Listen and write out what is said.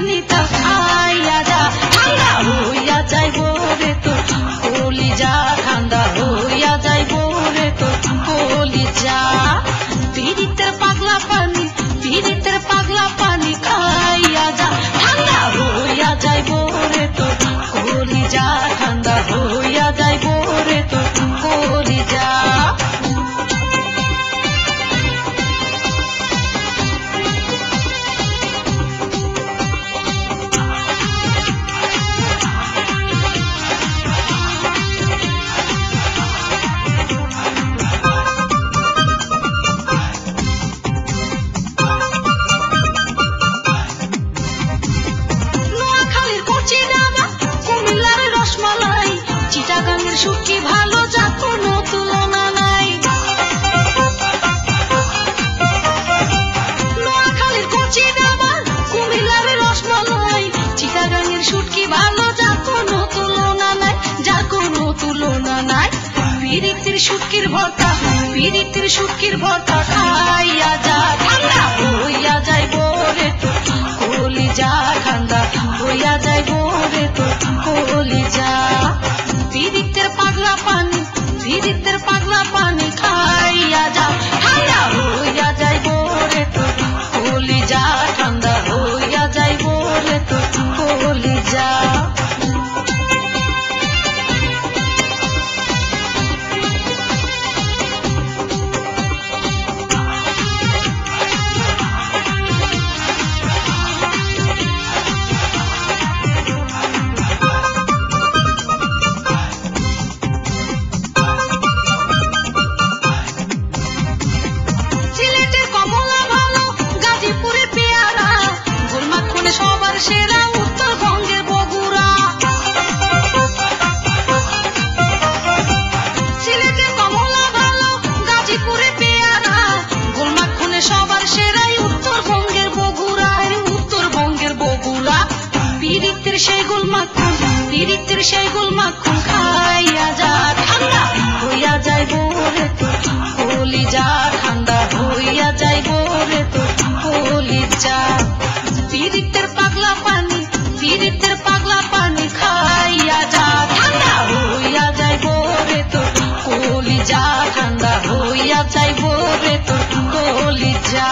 পানিটা খাইয়া যা ঠান্ডা হইয়া যাইব রে তোর কলিজা ঠান্ডা হইয়া যাইব রে তোর কলিজা পীড়িতের পাগলা পানি খাইয়া যা ঠান্ডা হইয়া যাইব রে তোর কলিজা ঠান্ডা হইয়া যাইব রে তোর কলিজা চিটাগাঙ্গের শুটকি ভালো যা কোনো তুলনা নাই নোয়াখালীর কচি ডাবা কুমিল্লার রসমালাই চিটাগাঙ্গের শুটকি ভালো যা কোনো তুলনা নাই যা কোনো তুলনা নাই পীড়িতের শুটকির ভর্তা খাইয়া যা ঠান্ডা হইয়া যাইব রে তোর কলিজা ঠান্ডা হইয়া যাইব রে তোর কলিজা পীড়িতের পাগলা পানি খাইয়া যা ঠান্ডা হইয়া যাইব রে তোর কলিজা ঠান্ডা হইয়া যাইব রে তোর কলিজা সবার সেরা উত্তরবঙ্গের বগুড়া সিলেটে কমলা ভালো গাজীপুরে পেয়ারা গোলমাখনে সবার সেরাই উত্তরবঙ্গের বগুড়া পীড়িতের সেই গোলমাখন খাইয়া যা ঠান্ডা হইয়া যাইব রে তোর কলিজা ঠান্ডা হইয়া যাইব রে তোর কলিজা পীড়িতের পাগলা পানি খাইয়া যা ঠান্ডা হইয়া যাইব রে তোর কলিজা ঠান্ডা হইয়া যাইব রে তোর কলিজা